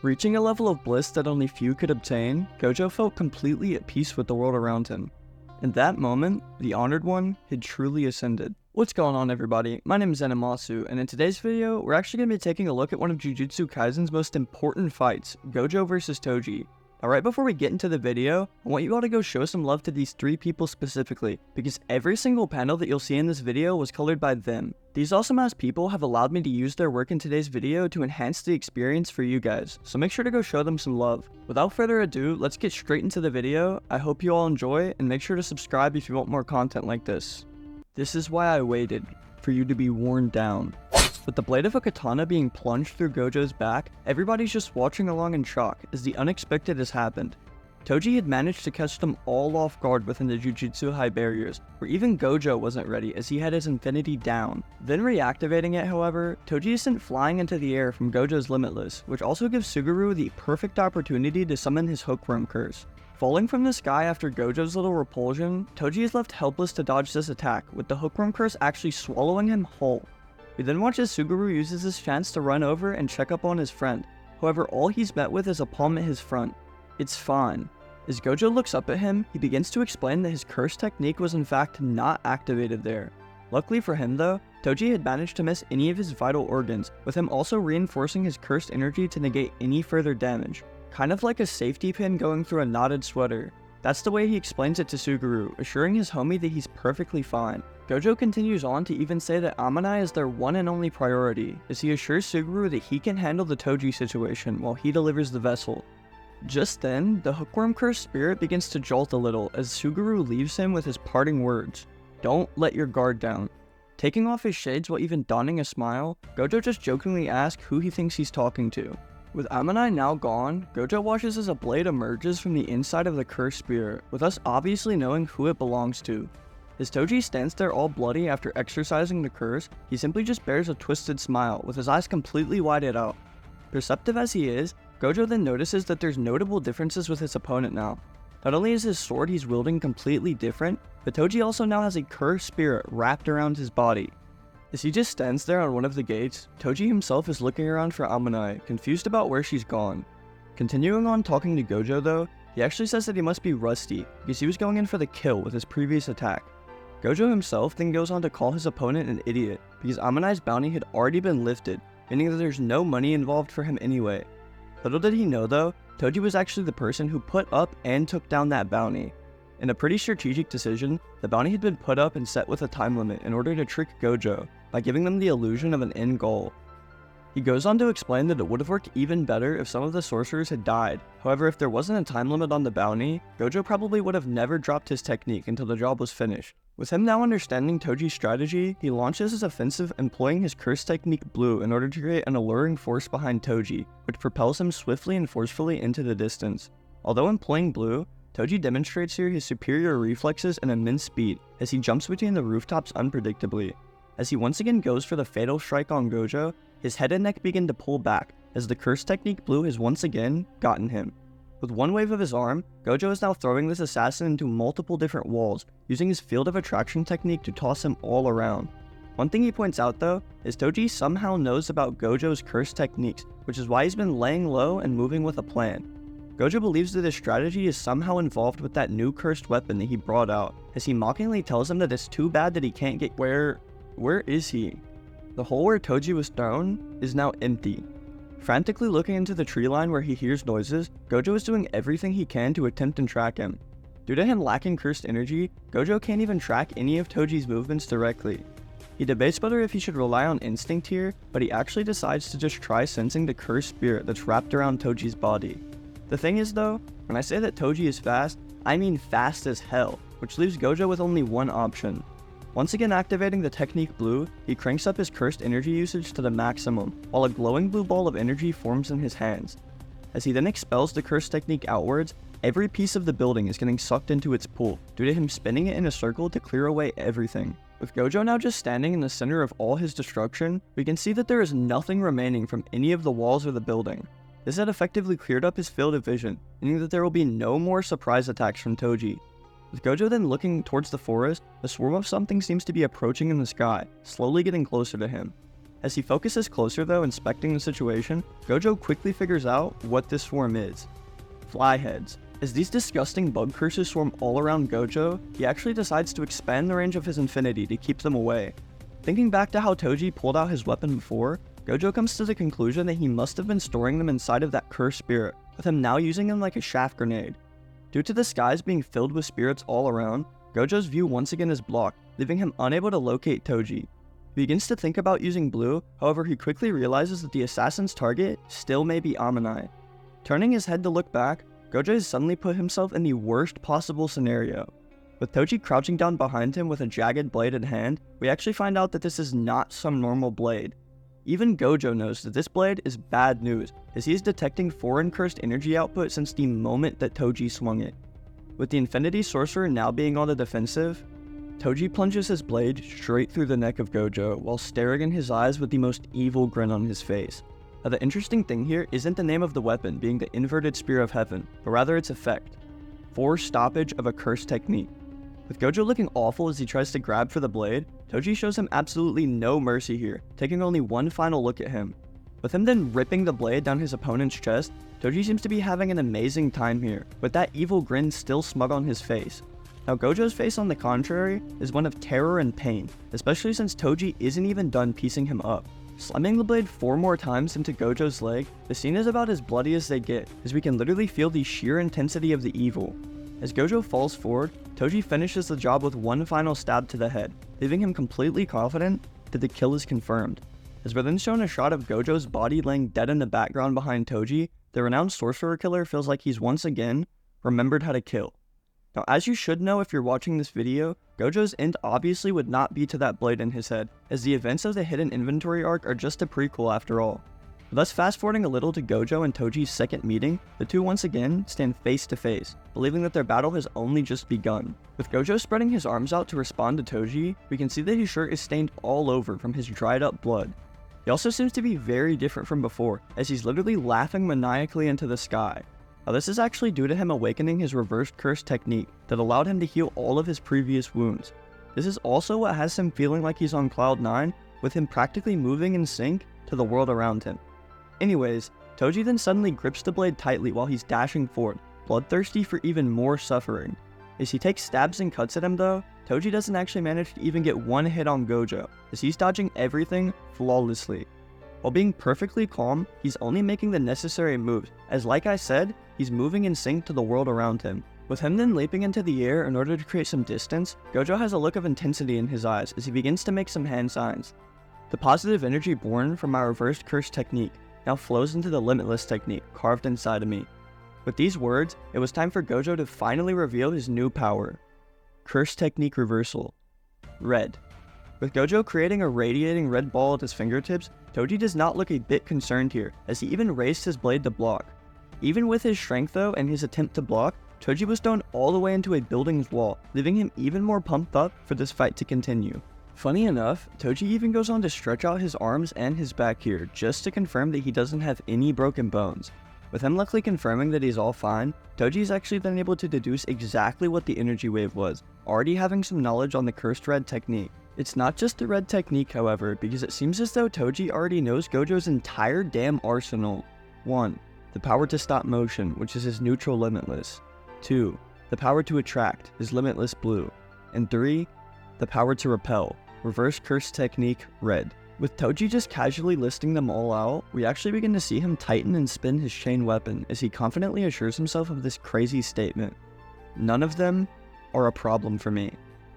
Reaching a level of bliss that only few could obtain, Gojo felt completely at peace with the world around him. In that moment, the Honored One had truly ascended. What's going on, everybody? My name is Animasu, and in today's video, we're actually going to be taking a look at one of Jujutsu Kaisen's most important fights, Gojo vs Toji. Alright, before we get into the video, I want you all to go show some love to these three people specifically, because every single panel that you'll see in this video was colored by them. These awesome ass people have allowed me to use their work in today's video to enhance the experience for you guys, so make sure to go show them some love. Without further ado, let's get straight into the video. I hope you all enjoy, and make sure to subscribe if you want more content like this. This is why I waited, for you to be worn down. With the blade of a katana being plunged through Gojo's back, everybody's just watching along in shock as the unexpected has happened. Toji had managed to catch them all off guard within the Jujutsu high barriers, where even Gojo wasn't ready as he had his infinity down. Then reactivating it, however, Toji is sent flying into the air from Gojo's Limitless, which also gives Suguru the perfect opportunity to summon his Hookworm Curse. Falling from the sky after Gojo's little repulsion, Toji is left helpless to dodge this attack, with the Hookworm Curse actually swallowing him whole. We then watch as Suguru uses this chance to run over and check up on his friend. However, all he's met with is a palm at his front. It's fine. As Gojo looks up at him, he begins to explain that his curse technique was in fact not activated there. Luckily for him though, Toji had managed to miss any of his vital organs, with him also reinforcing his cursed energy to negate any further damage. Kind of like a safety pin going through a knotted sweater. That's the way he explains it to Suguru, assuring his homie that he's perfectly fine. Gojo continues on to even say that Amanai is their one and only priority, as he assures Suguru that he can handle the Toji situation while he delivers the vessel. Just then, the Hookworm Curse spirit begins to jolt a little as Suguru leaves him with his parting words, "Don't let your guard down." Taking off his shades while even donning a smile, Gojo just jokingly asks who he thinks he's talking to. With Amanai now gone, Gojo watches as a blade emerges from the inside of the cursed spirit, with us obviously knowing who it belongs to. As Toji stands there all bloody after exercising the curse, he simply just bears a twisted smile, with his eyes completely widened out. Perceptive as he is, Gojo then notices that there's notable differences with his opponent now. Not only is his sword he's wielding completely different, but Toji also now has a cursed spirit wrapped around his body. As he just stands there on one of the gates, Toji himself is looking around for Amanai, confused about where she's gone. Continuing on talking to Gojo though, he actually says that he must be rusty, because he was going in for the kill with his previous attack. Gojo himself then goes on to call his opponent an idiot, because Amanai's bounty had already been lifted, meaning that there's no money involved for him anyway. Little did he know though, Toji was actually the person who put up and took down that bounty. In a pretty strategic decision, the bounty had been put up and set with a time limit in order to trick Gojo, by giving them the illusion of an end goal. He goes on to explain that it would have worked even better if some of the sorcerers had died. However, if there wasn't a time limit on the bounty, Gojo probably would have never dropped his technique until the job was finished. With him now understanding Toji's strategy, he launches his offensive employing his curse technique Blue in order to create an alluring force behind Toji, which propels him swiftly and forcefully into the distance. Although employing Blue, Toji demonstrates here his superior reflexes and immense speed, as he jumps between the rooftops unpredictably. As he once again goes for the fatal strike on Gojo, his head and neck begin to pull back, as the curse technique Blue has once again gotten him. With one wave of his arm, Gojo is now throwing this assassin into multiple different walls, using his field of attraction technique to toss him all around. One thing he points out though, is Toji somehow knows about Gojo's curse techniques, which is why he's been laying low and moving with a plan. Gojo believes that his strategy is somehow involved with that new cursed weapon that he brought out, as he mockingly tells him that it's too bad that he can't get Where is he? The hole where Toji was thrown is now empty. Frantically looking into the tree line where he hears noises, Gojo is doing everything he can to attempt and track him. Due to him lacking cursed energy, Gojo can't even track any of Toji's movements directly. He debates whether if he should rely on instinct here, but he actually decides to just try sensing the cursed spirit that's wrapped around Toji's body. The thing is though, when I say that Toji is fast, I mean fast as hell, which leaves Gojo with only one option. Once again activating the technique Blue, he cranks up his cursed energy usage to the maximum, while a glowing blue ball of energy forms in his hands. As he then expels the cursed technique outwards, every piece of the building is getting sucked into its pool, due to him spinning it in a circle to clear away everything. With Gojo now just standing in the center of all his destruction, we can see that there is nothing remaining from any of the walls of the building. This had effectively cleared up his field of vision, meaning that there will be no more surprise attacks from Toji. With Gojo then looking towards the forest, a swarm of something seems to be approaching in the sky, slowly getting closer to him. As he focuses closer though, inspecting the situation, Gojo quickly figures out what this form is. Flyheads. As these disgusting bug curses swarm all around Gojo, he actually decides to expand the range of his infinity to keep them away. Thinking back to how Toji pulled out his weapon before, Gojo comes to the conclusion that he must have been storing them inside of that cursed spirit, with him now using them like a shaft grenade. Due to the skies being filled with spirits all around, Gojo's view once again is blocked, leaving him unable to locate Toji. He begins to think about using blue, however he quickly realizes that the assassin's target still may be Amanai. Turning his head to look back, Gojo has suddenly put himself in the worst possible scenario. With Toji crouching down behind him with a jagged blade in hand, we actually find out that this is not some normal blade. Even Gojo knows that this blade is bad news, as he is detecting foreign cursed energy output since the moment that Toji swung it. With the Infinity Sorcerer now being on the defensive, Toji plunges his blade straight through the neck of Gojo while staring in his eyes with the most evil grin on his face. Now the interesting thing here isn't the name of the weapon being the Inverted Spear of Heaven, but rather its effect. Forced stoppage of a cursed technique. With Gojo looking awful as he tries to grab for the blade, Toji shows him absolutely no mercy here, taking only one final look at him. With him then ripping the blade down his opponent's chest, Toji seems to be having an amazing time here, with that evil grin still smug on his face. Now Gojo's face on the contrary is one of terror and pain, especially since Toji isn't even done piecing him up. Slamming the blade 4 more times into Gojo's leg, the scene is about as bloody as they get, as we can literally feel the sheer intensity of the evil. As Gojo falls forward, Toji finishes the job with one final stab to the head, leaving him completely confident that the kill is confirmed. As we're then shown a shot of Gojo's body laying dead in the background behind Toji, the renowned sorcerer killer feels like he's once again remembered how to kill. Now, as you should know if you're watching this video, Gojo's end obviously would not be to that blade in his head, as the events of the hidden inventory arc are just a prequel after all. Thus, fast forwarding a little to Gojo and Toji's second meeting, the two once again stand face to face, believing that their battle has only just begun. With Gojo spreading his arms out to respond to Toji, we can see that his shirt is stained all over from his dried up blood. He also seems to be very different from before, as he's literally laughing maniacally into the sky. Now this is actually due to him awakening his reversed curse technique that allowed him to heal all of his previous wounds. This is also what has him feeling like he's on cloud 9, with him practically moving in sync to the world around him. Anyways, Toji then suddenly grips the blade tightly while he's dashing forward, bloodthirsty for even more suffering. As he takes stabs and cuts at him though, Toji doesn't actually manage to even get one hit on Gojo, as he's dodging everything flawlessly. While being perfectly calm, he's only making the necessary moves, as like I said, he's moving in sync to the world around him. With him then leaping into the air in order to create some distance, Gojo has a look of intensity in his eyes as he begins to make some hand signs. The positive energy born from my reversed curse technique now flows into the limitless technique carved inside of me. With these words, it was time for Gojo to finally reveal his new power. Curse technique reversal. Red. With Gojo creating a radiating red ball at his fingertips, Toji does not look a bit concerned here, as he even raised his blade to block. Even with his strength though and his attempt to block, Toji was thrown all the way into a building's wall, leaving him even more pumped up for this fight to continue. Funny enough, Toji even goes on to stretch out his arms and his back here, just to confirm that he doesn't have any broken bones. With him luckily confirming that he's all fine, Toji's actually then able to deduce exactly what the energy wave was, already having some knowledge on the cursed red technique. It's not just the red technique however, because it seems as though Toji already knows Gojo's entire damn arsenal. 1. The power to stop motion, which is his neutral limitless. 2. The power to attract, his limitless blue. And 3. The power to repel, reverse curse technique red. With Toji just casually listing them all out, we actually begin to see him tighten and spin his chain weapon as he confidently assures himself of this crazy statement. None of them are a problem for me.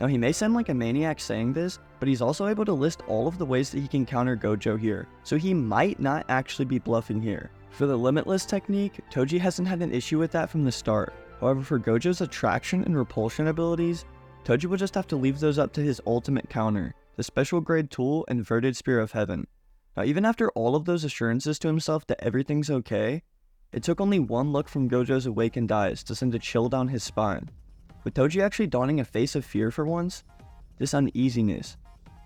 Now he may sound like a maniac saying this, but he's also able to list all of the ways that he can counter Gojo here, so he might not actually be bluffing here. For the limitless technique, Toji hasn't had an issue with that from the start. However, for Gojo's attraction and repulsion abilities, Toji will just have to leave those up to his ultimate counter, the special grade tool Inverted Spear of Heaven. Now even after all of those assurances to himself that everything's okay, it took only one look from Gojo's awakened eyes to send a chill down his spine. With Toji actually donning a face of fear for once, this uneasiness.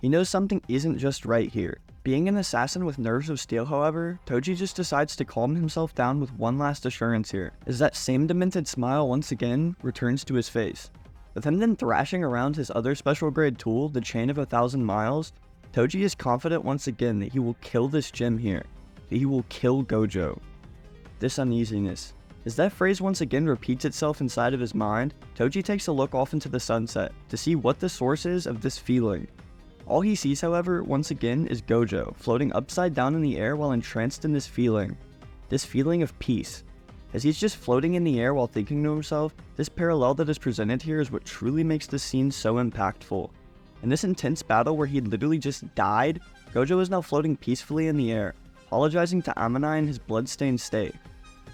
He knows something isn't just right here. Being an assassin with nerves of steel however, Toji just decides to calm himself down with one last assurance here, as that same demented smile once again returns to his face. With him then thrashing around his other special grade tool, the Chain of 1,000 Miles, Toji is confident once again that he will kill this gem here, that he will kill Gojo. This uneasiness. As that phrase once again repeats itself inside of his mind, Toji takes a look off into the sunset to see what the source is of this feeling. All he sees, however, once again is Gojo, floating upside down in the air while entranced in this feeling of peace. As he's just floating in the air while thinking to himself, this parallel that is presented here is what truly makes this scene so impactful. In this intense battle where he literally just died, Gojo is now floating peacefully in the air, apologizing to Amanai in his bloodstained state.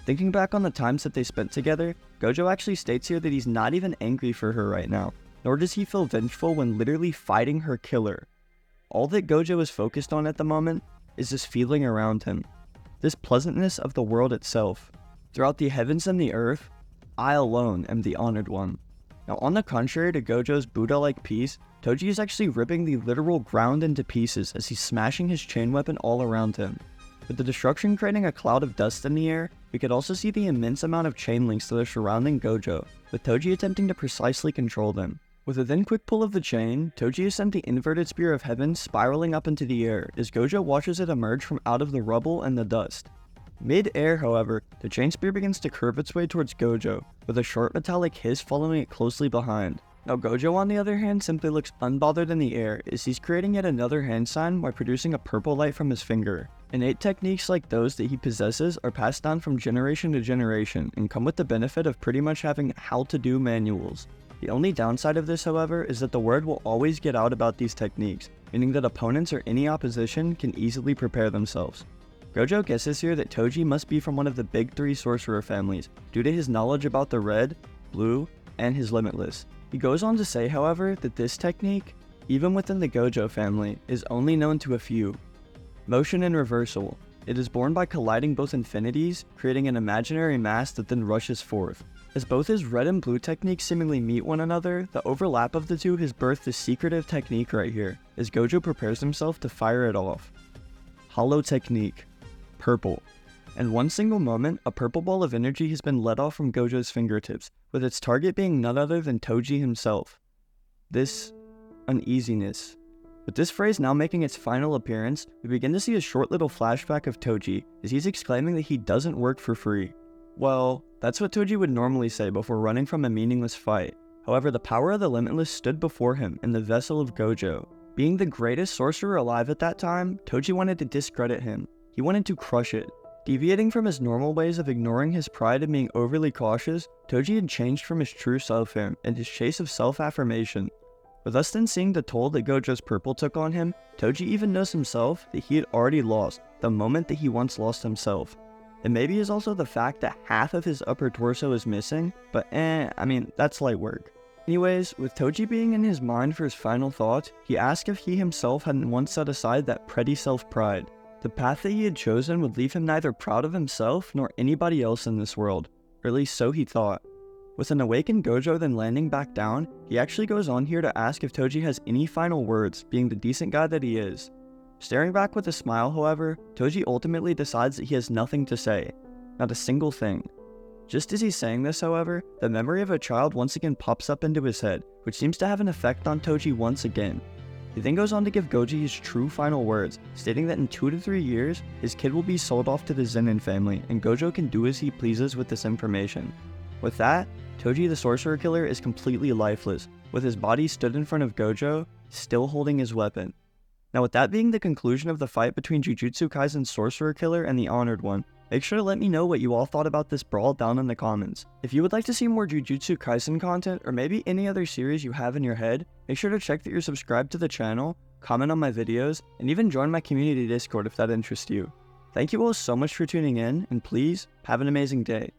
Thinking back on the times that they spent together, Gojo actually states here that he's not even angry for her right now, nor does he feel vengeful when literally fighting her killer. All that Gojo is focused on at the moment is this feeling around him, this pleasantness of the world itself. Throughout the heavens and the earth, I alone am the honored one. Now, on the contrary to Gojo's Buddha-like peace, Toji is actually ripping the literal ground into pieces as he's smashing his chain weapon all around him. With the destruction creating a cloud of dust in the air, we could also see the immense amount of chain links that are surrounding Gojo, with Toji attempting to precisely control them. With a then quick pull of the chain, Toji has sent the inverted spear of heaven spiraling up into the air as Gojo watches it emerge from out of the rubble and the dust. Mid-air, however, the chain spear begins to curve its way towards Gojo, with a short metallic hiss following it closely behind. Now Gojo, on the other hand, simply looks unbothered in the air as he's creating yet another hand sign by producing a purple light from his finger. Innate techniques like those that he possesses are passed down from generation to generation and come with the benefit of pretty much having how-to-do manuals. The only downside of this, however, is that the word will always get out about these techniques, meaning that opponents or any opposition can easily prepare themselves. Gojo guesses here that Toji must be from one of the big three sorcerer families, due to his knowledge about the red, blue, and his limitless. He goes on to say, however, that this technique, even within the Gojo family, is only known to a few. Motion and reversal. It is born by colliding both infinities, creating an imaginary mass that then rushes forth. As both his red and blue techniques seemingly meet one another, the overlap of the two has birthed this secretive technique right here, as Gojo prepares himself to fire it off. Hollow technique. Purple. In one single moment, a purple ball of energy has been let off from Gojo's fingertips, with its target being none other than Toji himself. This uneasiness. With this phrase now making its final appearance, we begin to see a short little flashback of Toji, as he's exclaiming that he doesn't work for free. Well, that's what Toji would normally say before running from a meaningless fight. However, the power of the Limitless stood before him in the vessel of Gojo. Being the greatest sorcerer alive at that time, Toji wanted to discredit him. He wanted to crush it. Deviating from his normal ways of ignoring his pride and being overly cautious, Toji had changed from his true self here in his chase of self-affirmation. With us then seeing the toll that Gojo's purple took on him, Toji even knows himself that he had already lost the moment that he once lost himself. And maybe is also the fact that half of his upper torso is missing, but that's light work. Anyways, with Toji being in his mind for his final thought, he asked if he himself hadn't once set aside that petty self-pride. The path that he had chosen would leave him neither proud of himself nor anybody else in this world, or at least so he thought. With an awakened Gojo then landing back down, he actually goes on here to ask if Toji has any final words, being the decent guy that he is. Staring back with a smile, however, Toji ultimately decides that he has nothing to say. Not a single thing. Just as he's saying this, however, the memory of a child once again pops up into his head, which seems to have an effect on Toji once again. He then goes on to give Goji his true final words, stating that in 2 to 3 years, his kid will be sold off to the Zenin family, and Gojo can do as he pleases with this information. With that, Toji the Sorcerer Killer is completely lifeless, with his body stood in front of Gojo, still holding his weapon. Now with that being the conclusion of the fight between Jujutsu Kaisen's Sorcerer Killer and the Honored One, make sure to let me know what you all thought about this brawl down in the comments. If you would like to see more Jujutsu Kaisen content, or maybe any other series you have in your head, make sure to check that you're subscribed to the channel, comment on my videos, and even join my community Discord if that interests you. Thank you all so much for tuning in, and please, have an amazing day.